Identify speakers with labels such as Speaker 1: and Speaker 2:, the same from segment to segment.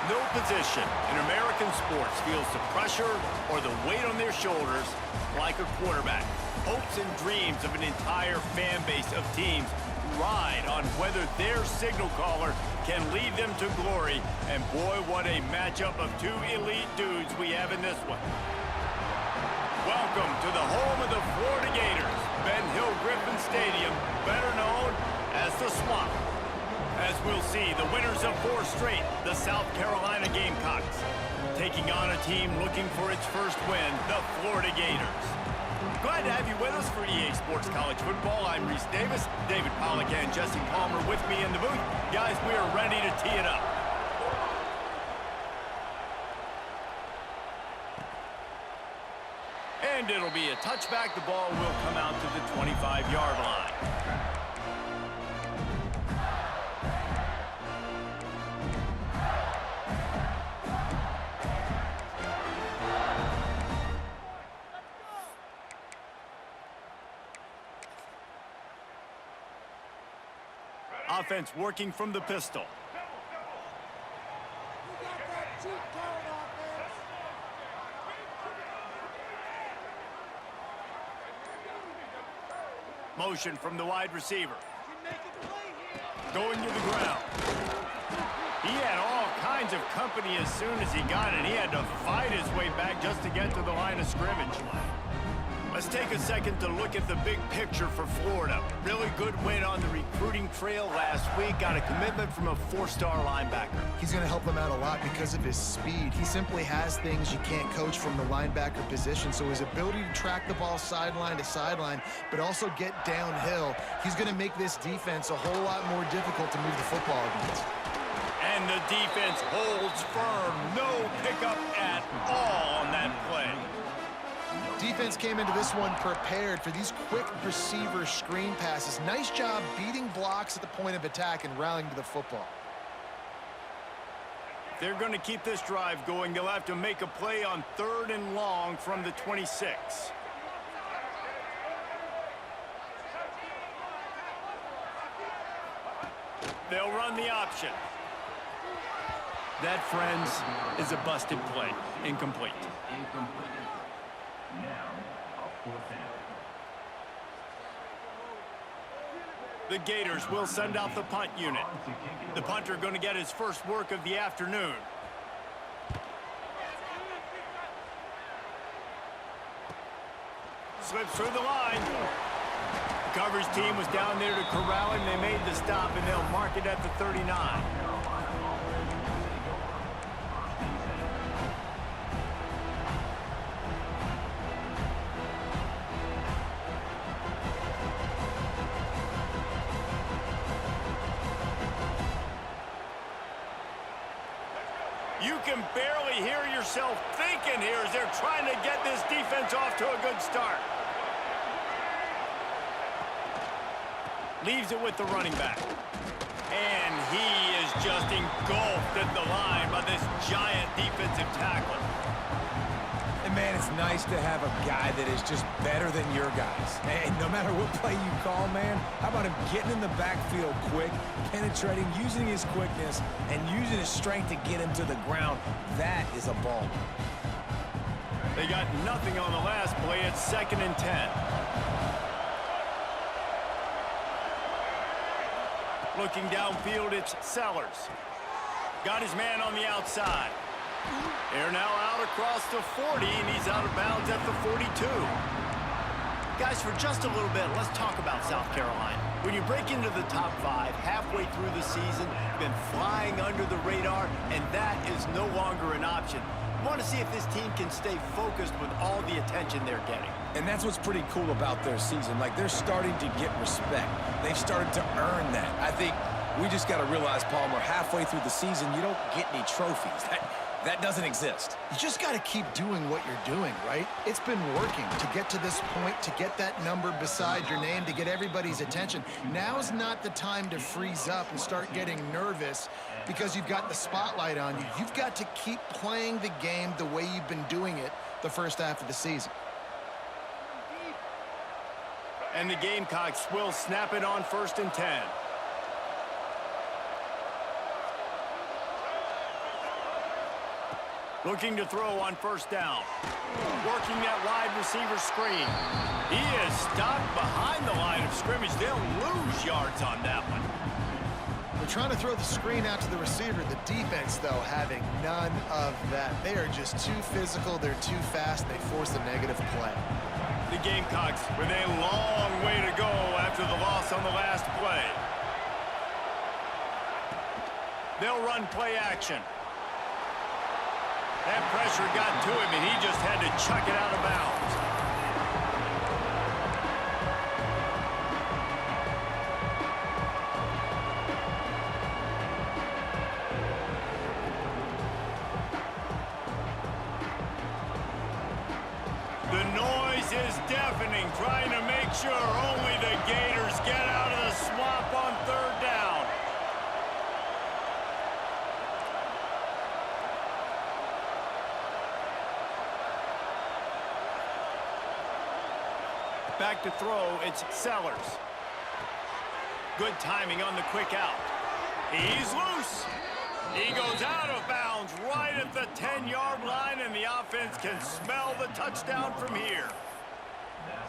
Speaker 1: No position in American sports feels the pressure or the weight on their shoulders like a quarterback. Hopes and dreams of an entire fan base of teams ride on whether their signal caller can lead them to glory. And boy, what a matchup of two elite dudes we have in this one. Welcome to the home of the Florida Gators, Ben Hill Griffin Stadium, better known as the Swamp. As we'll see, the winners of 4 straight, the South Carolina Gamecocks, taking on a team looking for its first win, the Florida Gators. Glad to have you with us for EA Sports College Football. I'm Reese Davis, David Pollack and Jesse Palmer with me in the booth. Guys, we are ready to tee it up. And it'll be a touchback. The ball will come out to the 25-yard line. Offense working from the pistol. Motion from the wide receiver. Going to the ground. He had all kinds of company as soon as he got it. He had to fight his way back just to get to the line of scrimmage. Let's take a second to look at the big picture for Florida. Really good win on the recruiting trail last week. Got a commitment from a 4-star linebacker.
Speaker 2: He's going to help them out a lot because of his speed. He simply has things you can't coach from the linebacker position. So his ability to track the ball sideline to sideline, but also get downhill, he's going to make this defense a whole lot more difficult to move the football against.
Speaker 1: And the defense holds firm. No pickup at all on that play.
Speaker 2: Defense came into this one prepared for these quick receiver screen passes. Nice job beating blocks at the point of attack and rallying to the football.
Speaker 1: They're going to keep this drive going. They'll have to make a play on 3rd and long from the 26. They'll run the option. That, friends, is a busted play. Incomplete. The Gators will send out the punt unit. The punter going to get his first work of the afternoon. Slips through the line. The coverage team was down there to corral him. They made the stop, and they'll mark it at the 39. You can barely hear yourself thinking here as they're trying to get this defense off to a good start. Leaves it with the running back. And he is just engulfed at the line by this giant defensive tackler.
Speaker 3: And, man, it's nice to have a guy that is just better than your guys. And no matter what play you call, man, how about him getting in the backfield quick, penetrating, using his quickness, and using his strength to get him to the ground? That is a ball.
Speaker 1: They got nothing on the last play. It's 2nd and 10. Looking downfield, it's Sellers. Got his man on the outside. They're now out across the 40, and he's out of bounds at the 42. Guys, for just a little bit, let's talk about South Carolina. When you break into the top 5 halfway through the season, you've been flying under the radar, and that is no longer an option. You want to see if this team can stay focused with all the attention they're getting.
Speaker 3: And that's what's pretty cool about their season. Like, they're starting to get respect. They've started to earn that. I think we just got to realize, Palmer, halfway through the season, you don't get any trophies. That doesn't exist.
Speaker 2: You just got to keep doing what you're doing, right? It's been working to get to this point, to get that number beside your name, to get everybody's attention. Now's not the time to freeze up and start getting nervous because you've got the spotlight on you. You've got to keep playing the game the way you've been doing it the first half of the season.
Speaker 1: And the Gamecocks will snap it on 1st and 10. Looking to throw on 1st down. Working that wide receiver screen. He is stopped behind the line of scrimmage. They'll lose yards on that one.
Speaker 2: They're trying to throw the screen out to the receiver. The defense, though, having none of that. They are just too physical. They're too fast. They force a negative play.
Speaker 1: The Gamecocks with a long way to go after the loss on the last play. They'll run play action. That pressure got to him, and he just had to chuck it out of bounds. The noise is deafening, trying to make sure only the Gators get out of the swamp on 3rd down. Back to throw, it's Sellers. Good timing on the quick out. He's loose. He goes out of bounds right at the 10-yard line, and the offense can smell the touchdown from here.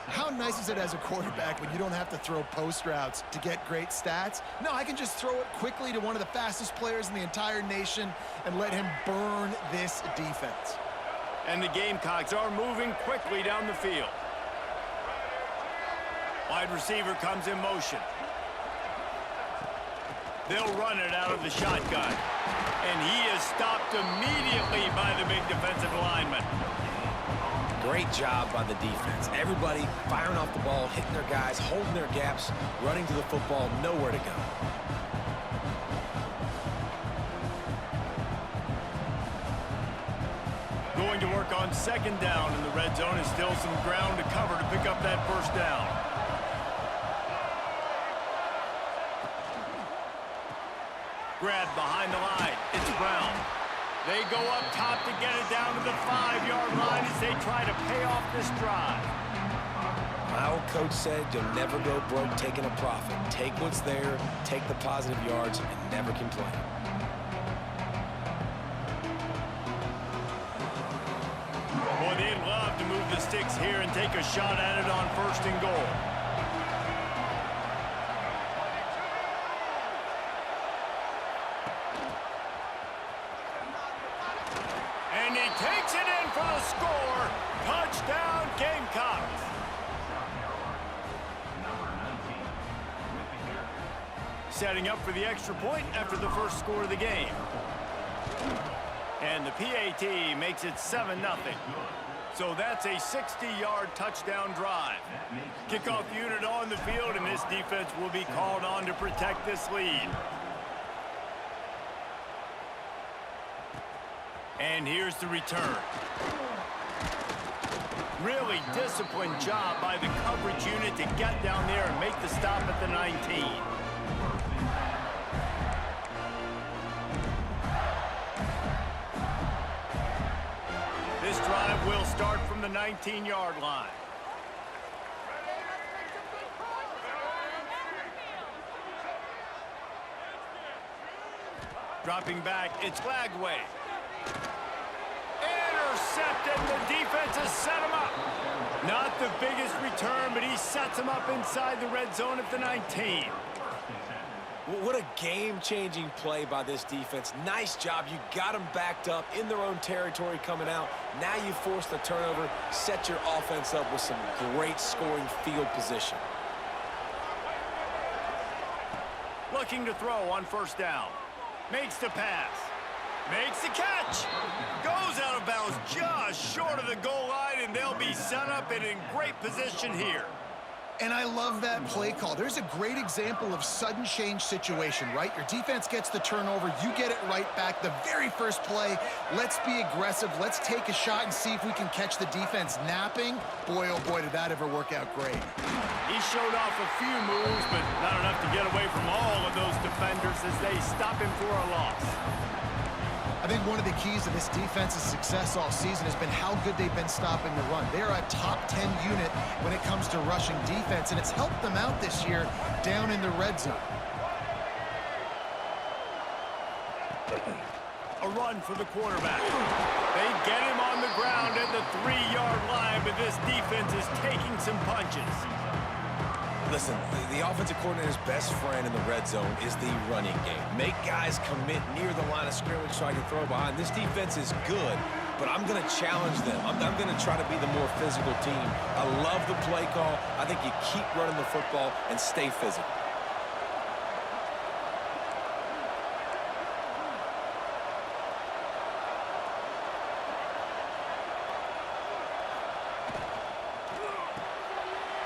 Speaker 2: How nice is it as a quarterback when you don't have to throw post routes to get great stats? No, I can just throw it quickly to one of the fastest players in the entire nation and let him burn this defense.
Speaker 1: And the Gamecocks are moving quickly down the field. Wide receiver comes in motion. They'll run it out of the shotgun. And he is stopped immediately by the big defensive lineman.
Speaker 3: Great job by the defense. Everybody firing off the ball, hitting their guys, holding their gaps, running to the football, nowhere to go.
Speaker 1: Going to work on 2nd down in the red zone, and still some ground to cover to pick up that 1st down. Grab behind the line. It's Brown. They go up top to get it down to the 5-yard line as they try to pay off this drive.
Speaker 3: My old coach said you'll never go broke taking a profit. Take what's there, take the positive yards, and never complain.
Speaker 1: Boy, they'd love to move the sticks here and take a shot at it on 1st and goal. And he takes it in for the score. Touchdown, Gamecocks. Setting up for the extra point after the first score of the game. And the PAT makes it 7-0. So that's a 60-yard touchdown drive. Kickoff unit on the field, and this defense will be called on to protect this lead. And here's the return. Really disciplined job by the coverage unit to get down there and make the stop at the 19. This drive will start from the 19-yard line. Dropping back, it's Lagway. Intercepted, the defense has set him up. Not the biggest return, but he sets him up inside the red zone at the 19.
Speaker 3: What a game-changing play by this defense. Nice job. You got them backed up in their own territory coming out. Now you force the turnover, set your offense up with some great scoring field position.
Speaker 1: Looking to throw on first down. Makes the pass. Makes the catch. Goes out of bounds just short of the goal line, and they'll be set up and in great position here.
Speaker 2: And I love that play call. There's a great example of sudden change situation, right? Your defense gets the turnover. You get it right back. The very first play, let's be aggressive. Let's take a shot and see if we can catch the defense napping. Boy, oh boy, did that ever work out great.
Speaker 1: He showed off a few moves, but not enough to get away from all of those defenders as they stop him for a loss.
Speaker 2: I think one of the keys to this defense's success all season has been how good they've been stopping the run. They're a top 10 unit when it comes to rushing defense, and it's helped them out this year down in the red zone.
Speaker 1: A run for the quarterback. They get him on the ground at the 3-yard line, but this defense is taking some punches.
Speaker 3: Listen, the offensive coordinator's best friend in the red zone is the running game. Make guys commit near the line of scrimmage so I can throw behind. This defense is good, but I'm going to challenge them. I'm going to try to be the more physical team. I love the play call. I think you keep running the football and stay physical.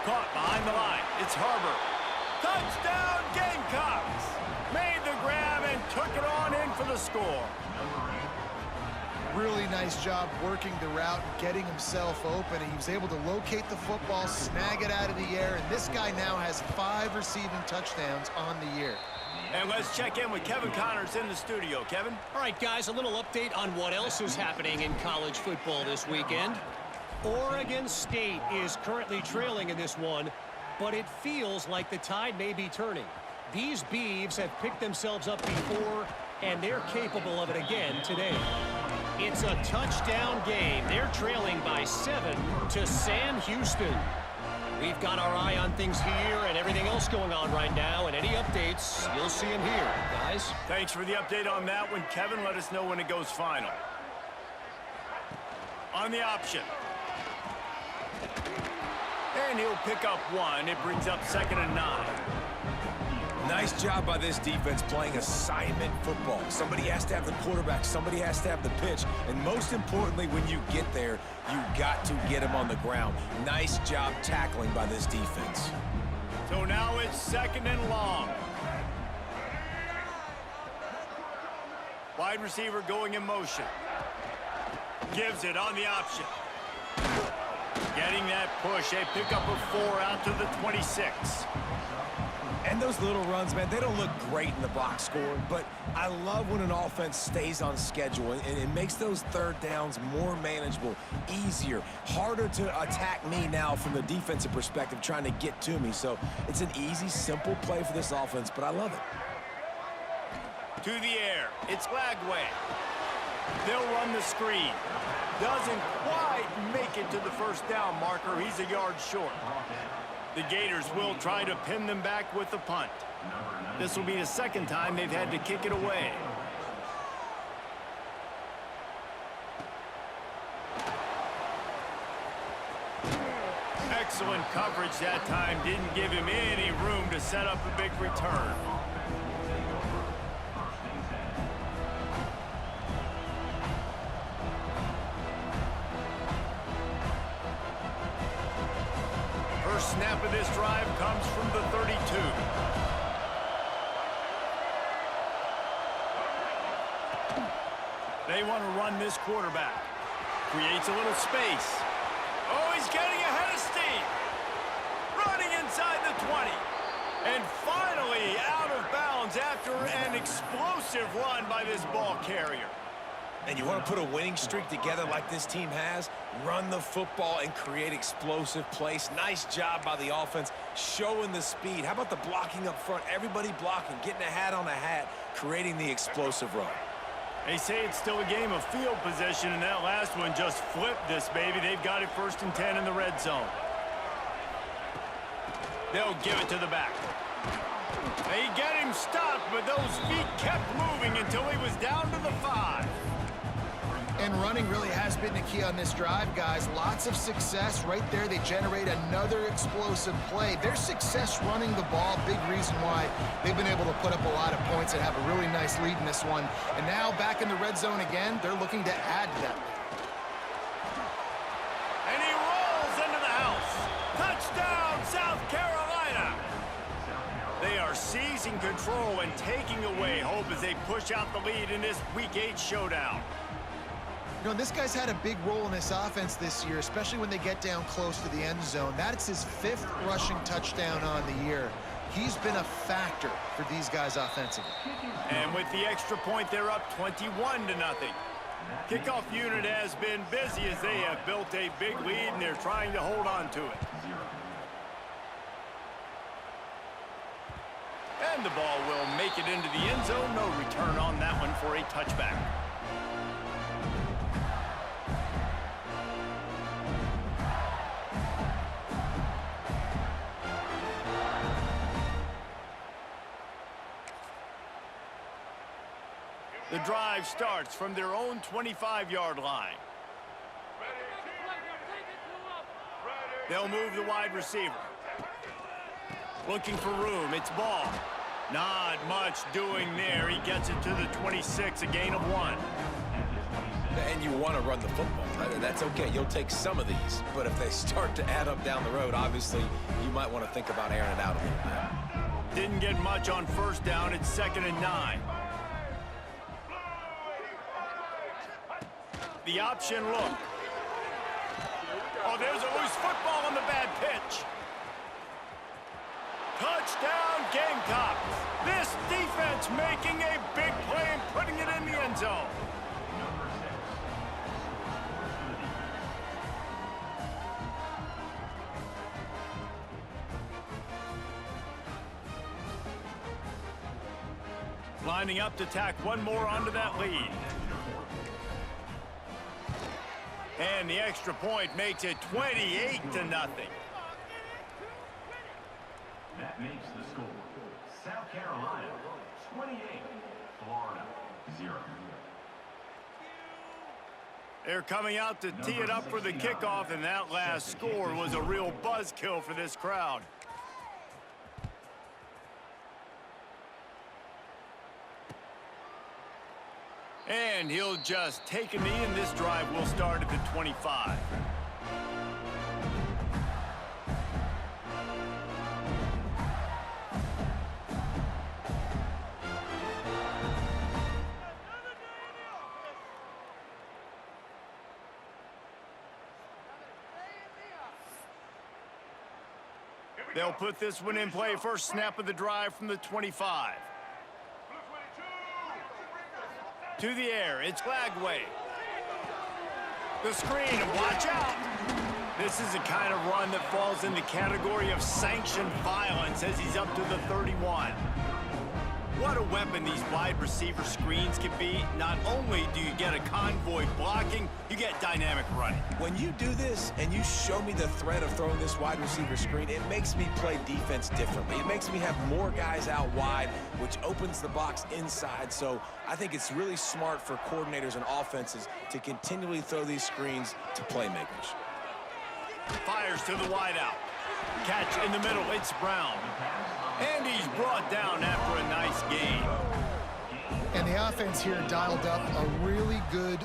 Speaker 1: Caught behind the line. It's Harbor. Touchdown, Gamecocks! Made the grab and took it on in for the score.
Speaker 2: Really nice job working the route and getting himself open. He was able to locate the football, snag it out of the air, and this guy now has 5 receiving touchdowns on the year.
Speaker 1: And let's check in with Kevin Connors in the studio. Kevin?
Speaker 4: All right, guys, a little update on what else is happening in college football this weekend. Oregon State is currently trailing in this one, but it feels like the tide may be turning. These Beavs have picked themselves up before, and they're capable of it again today. It's a touchdown game. They're trailing by 7 to Sam Houston. We've got our eye on things here and everything else going on right now, and any updates, you'll see them here, guys.
Speaker 1: Thanks for the update on that one, Kevin. Let us know when it goes final. On the option. And he'll pick up 1. It brings up 2nd and 9.
Speaker 3: Nice job by this defense playing assignment football. Somebody has to have the quarterback. Somebody has to have the pitch. And most importantly, when you get there, you got to get him on the ground. Nice job tackling by this defense.
Speaker 1: So now it's 2nd and long. Wide receiver going in motion. Gives it on the option. Getting that push, a pickup of 4 out to the 26.
Speaker 3: And those little runs, man, they don't look great in the box score, but I love when an offense stays on schedule, and it makes those 3rd downs more manageable, easier, harder to attack me now from the defensive perspective trying to get to me. So it's an easy, simple play for this offense, but I love it.
Speaker 1: To the air, it's Lagway. They'll run the screen. Doesn't quite make it to the first down marker. He's a yard short. The Gators will try to pin them back with the punt. This will be the 2nd time they've had to kick it away. Excellent coverage that time. Didn't give him any room to set up a big return. First snap of this drive comes from the 32. They want to run this quarterback. Creates a little space. Oh, he's getting ahead of steam. Running inside the 20. And finally out of bounds after an explosive run by this ball carrier.
Speaker 3: And you want to put a winning streak together like this team has, run the football and create explosive plays. Nice job by the offense, showing the speed. How about the blocking up front? Everybody blocking, getting a hat on a hat, creating the explosive run.
Speaker 1: They say it's still a game of field position, and that last one just flipped this baby. They've got it 1st and 10 in the red zone. They'll give it to the back. They get him stopped, but those feet kept moving until he was down to the 5.
Speaker 2: And running really has been the key on this drive, guys. Lots of success right there. They generate another explosive play. Their success running the ball, big reason why they've been able to put up a lot of points and have a really nice lead in this one. And now back in the red zone again, they're looking to add to that.
Speaker 1: And he rolls into the house. Touchdown, South Carolina. They are seizing control and taking away hope as they push out the lead in this Week 8 showdown.
Speaker 2: You know, this guy's had a big role in this offense this year, especially when they get down close to the end zone. That's his 5th rushing touchdown on the year. He's been a factor for these guys offensively.
Speaker 1: And with the extra point, they're up 21-0. Kickoff unit has been busy as they have built a big lead, and they're trying to hold on to it. And the ball will make it into the end zone. No return on that one for a touchback. The drive starts from their own 25-yard line. They'll move the wide receiver. Looking for room. It's Ball. Not much doing there. He gets it to the 26, a gain of 1.
Speaker 3: And you want to run the football. That's okay. You'll take some of these. But if they start to add up down the road, obviously, you might want to think about airing it out a little bit.
Speaker 1: Didn't get much on first down. It's 2nd and 9. The option look. Oh, there's a loose football on the bad pitch. Touchdown, Gamecocks. This defense making a big play and putting it in the end zone. Lining up to tack one more onto that lead. And the extra point makes it 28-0.
Speaker 5: That makes the score. South Carolina 28, Florida 0.
Speaker 1: They're coming out to tee it up for the kickoff, and that last score was a real buzzkill for this crowd. And he'll just take a knee, and this drive will start at the 25. They'll put this one in play. First snap of the drive from the 25. To the air, it's Lagway. The screen, and watch out. This is the kind of run that falls in the category of sanctioned violence as he's up to the 31. What a weapon these wide receiver screens can be. Not only do you get a convoy blocking, you get dynamic running.
Speaker 3: When you do this and you show me the threat of throwing this wide receiver screen, it makes me play defense differently. It makes me have more guys out wide, which opens the box inside. So I think it's really smart for coordinators and offenses to continually throw these screens to playmakers.
Speaker 1: Fires to the wideout. Catch in the middle, it's Brown. And he's brought down after a nice gain.
Speaker 2: And the offense here dialed up a really good